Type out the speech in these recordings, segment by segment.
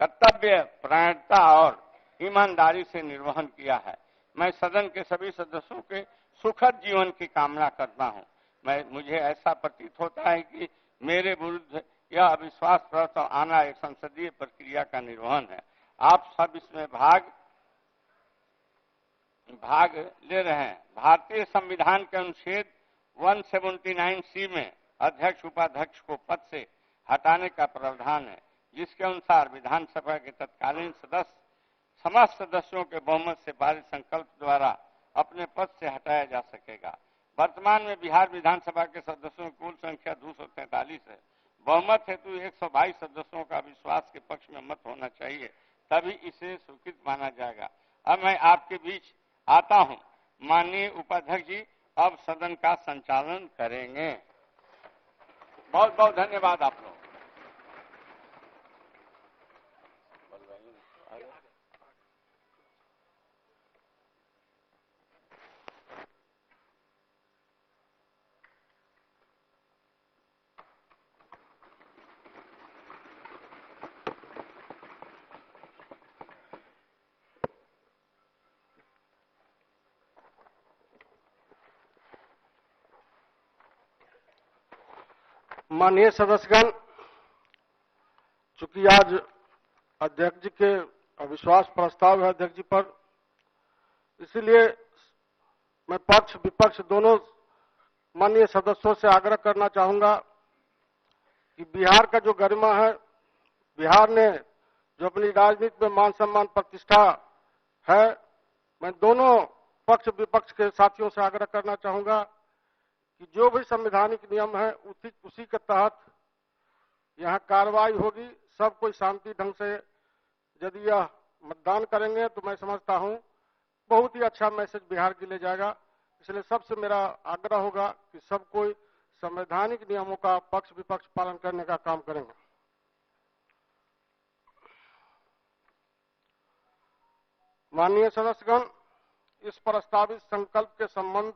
कर्तव्य परायणता और ईमानदारी से निर्वहन किया है। मैं सदन के सभी सदस्यों के सुखद जीवन की कामना करता हूं। मुझे ऐसा प्रतीत होता है कि मेरे विरुद्ध यह अविश्वास प्रस्ताव आना एक संसदीय प्रक्रिया का निर्वहन है। आप सब इसमें भाग ले रहे हैं। भारतीय संविधान के अनुच्छेद 179C में अध्यक्ष उपाध्यक्ष को पद से हटाने का प्रावधान है, जिसके अनुसार विधानसभा के तत्कालीन सदस्य समस्त सदस्यों के बहुमत से पारित संकल्प द्वारा अपने पद से हटाया जा सकेगा। वर्तमान में बिहार विधानसभा के सदस्यों की कुल संख्या 243 है। बहुमत हेतु 122 सदस्यों का विश्वास के पक्ष में मत होना चाहिए, तभी इसे स्वीकृत माना जाएगा। अब मैं आपके बीच आता हूं। माननीय उपाध्यक्ष जी अब सदन का संचालन करेंगे। बहुत बहुत धन्यवाद आप लोग। माननीय सदस्यगण, चूंकि आज अध्यक्ष जी के अविश्वास प्रस्ताव है अध्यक्ष जी पर, इसलिए मैं पक्ष विपक्ष दोनों माननीय सदस्यों से आग्रह करना चाहूंगा कि बिहार का जो गरिमा है, बिहार ने जो अपनी राजनीति में मान सम्मान प्रतिष्ठा है, मैं दोनों पक्ष विपक्ष के साथियों से आग्रह करना चाहूंगा कि जो भी संवैधानिक नियम है उसी के तहत यहाँ कार्रवाई होगी। सब कोई शांति ढंग से यदि यह मतदान करेंगे तो मैं समझता हूँ बहुत ही अच्छा मैसेज बिहार के लिए जाएगा। इसलिए सबसे मेरा आग्रह होगा कि सब कोई संवैधानिक नियमों का पक्ष विपक्ष पालन करने का काम करेंगे। माननीय सदस्यगण, इस प्रस्तावित संकल्प के संबंध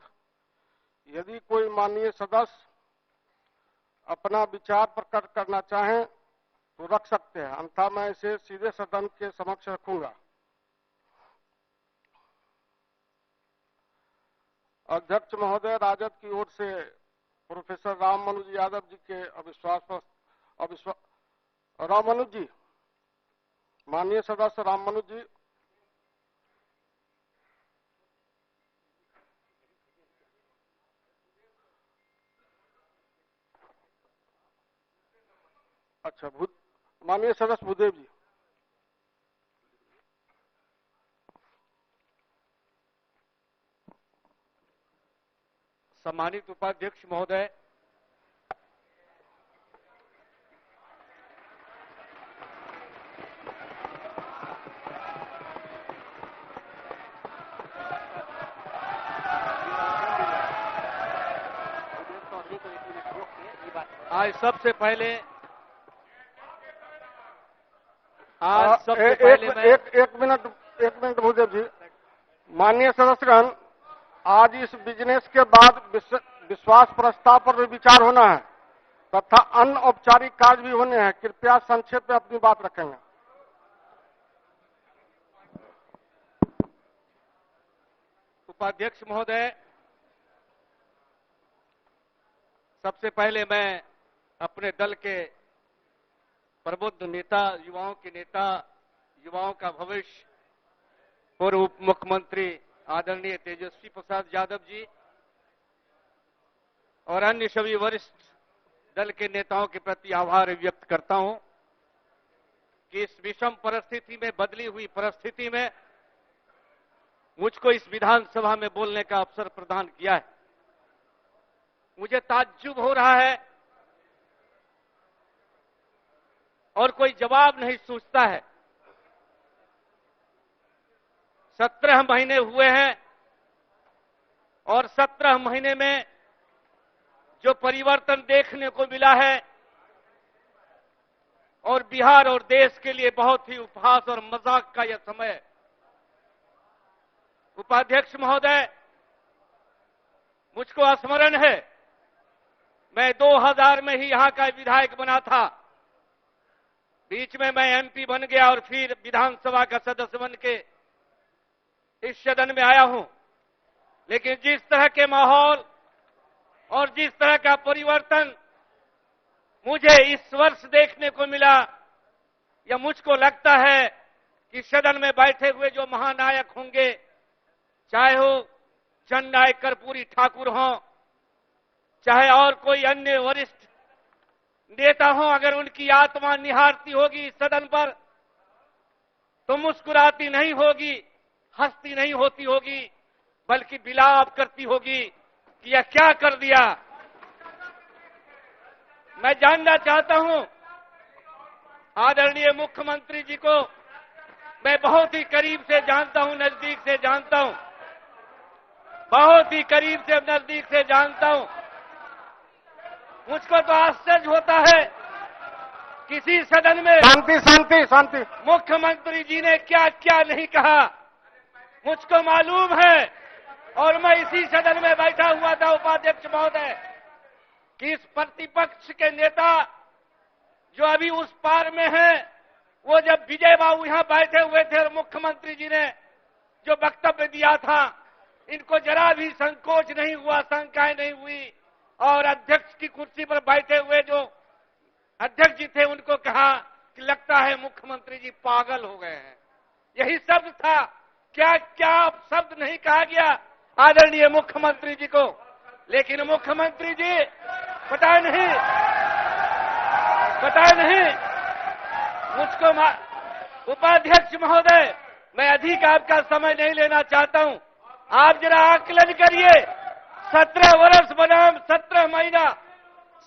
यदि कोई माननीय सदस्य अपना विचार प्रकट करना चाहें तो रख सकते हैं, अन्यथा मैं इसे सीधे सदन के समक्ष रखूंगा। अध्यक्ष महोदय, राजद की ओर से प्रोफेसर राममनोज यादव जी के राममनोज जी, माननीय सदस्य राममनोज जी। अच्छा, माननीय सदस्य भूदेव जी। सम्मानित उपाध्यक्ष महोदय, आज सबसे पहले एक मिनट भूदेव जी। माननीय सदस्यगण, आज इस बिजनेस के बाद विश्वास प्रस्ताव पर भी विचार होना है तथा अन्य औपचारिक कार्य भी होने हैं। कृपया संक्षेप में अपनी बात रखेंगे। उपाध्यक्ष महोदय, सबसे पहले मैं अपने दल के प्रबुद्ध नेता, युवाओं के नेता, युवाओं का भविष्य, पूर्व उप मुख्यमंत्री आदरणीय तेजस्वी प्रसाद यादव जी और अन्य सभी वरिष्ठ दल के नेताओं के प्रति आभार व्यक्त करता हूं कि इस विषम परिस्थिति में, बदली हुई परिस्थिति में मुझको इस विधानसभा में बोलने का अवसर प्रदान किया है। मुझे ताज्जुब हो रहा है और कोई जवाब नहीं सूझता है। 17 महीने हुए हैं और 17 महीने में जो परिवर्तन देखने को मिला है और बिहार और देश के लिए बहुत ही उपहास और मजाक का यह समय है। उपाध्यक्ष महोदय, मुझको स्मरण है, मैं 2000 में ही यहां का विधायक बना था बीच में मैं एमपी बन गया और फिर विधानसभा का सदस्य बन के इस सदन में आया हूं, लेकिन जिस तरह के माहौल और जिस तरह का परिवर्तन मुझे इस वर्ष देखने को मिला, या मुझको लगता है कि सदन में बैठे हुए जो महानायक होंगे, चाहे वो जननायक कर्पूरी ठाकुर हों, चाहे और कोई अन्य वरिष्ठ नेता हों, अगर उनकी आत्मा निहारती होगी इस सदन पर तो मुस्कुराती नहीं होगी, हंसती नहीं होती होगी, बल्कि विलाप करती होगी कि यह क्या कर दिया। मैं जानना चाहता हूं, आदरणीय मुख्यमंत्री जी को मैं बहुत ही करीब से जानता हूं, नजदीक से जानता हूं, बहुत ही करीब से नजदीक से जानता हूं। मुझको तो आश्चर्य होता है, किसी सदन में शांति शांति शांति। मुख्यमंत्री जी ने क्या क्या नहीं कहा मुझको मालूम है, और मैं इसी सदन में बैठा हुआ था उपाध्यक्ष महोदय, कि इस प्रतिपक्ष के नेता जो अभी उस पार में हैं, वो जब विजय बाबू यहां बैठे हुए थे और मुख्यमंत्री जी ने जो वक्तव्य दिया था, इनको जरा भी संकोच नहीं हुआ, शंकाएं नहीं हुई, और अध्यक्ष की कुर्सी पर बैठे हुए जो अध्यक्ष जी थे उनको कहा कि लगता है मुख्यमंत्री जी पागल हो गए हैं। यही शब्द था, क्या क्या शब्द नहीं कहा गया आदरणीय मुख्यमंत्री जी को। लेकिन मुख्यमंत्री जी पता नहीं मुझको उपाध्यक्ष महोदय, मैं अधिक आपका समय नहीं लेना चाहता हूं, आप जरा आकलन करिए, 17 वर्ष बनाम 17 महीना,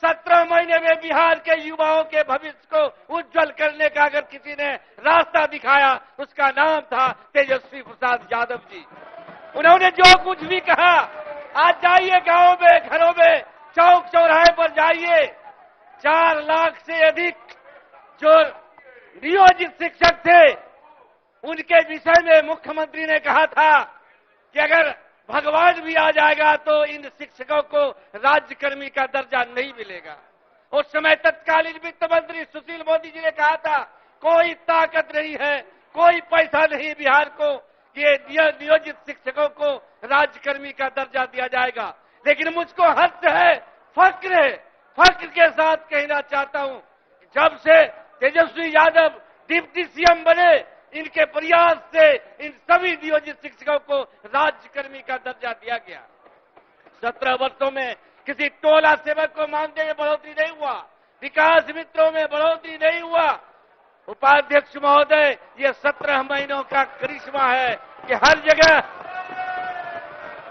17 महीने में बिहार के युवाओं के भविष्य को उज्जवल करने का अगर किसी ने रास्ता दिखाया, उसका नाम था तेजस्वी प्रसाद यादव जी। उन्होंने जो कुछ भी कहा, आज जाइए गांवों में, घरों में, चौक चौराहे पर जाइए, 4 लाख से अधिक जो नियोजित शिक्षक थे, उनके विषय में मुख्यमंत्री ने कहा था कि अगर भगवान भी आ जाएगा तो इन शिक्षकों को राज्यकर्मी का दर्जा नहीं मिलेगा। उस समय तत्कालीन वित्त मंत्री सुशील मोदी जी ने कहा था, कोई ताकत नहीं है, कोई पैसा नहीं बिहार को, ये नियोजित शिक्षकों को राज्यकर्मी का दर्जा दिया जाएगा। लेकिन मुझको हर्ष है, फक्र के साथ कहना चाहता हूं, जब से तेजस्वी यादव डिप्टी सीएम बने, इनके प्रयास से इन सभी नियोजित शिक्षकों को राज्यकर्मी का दर्जा दिया गया। 17 वर्षों में किसी टोला सेवक को मानदेय में बढ़ोतरी नहीं हुआ, विकास मित्रों में बढ़ोतरी नहीं हुआ। उपाध्यक्ष महोदय, ये 17 महीनों का करिश्मा है कि हर जगह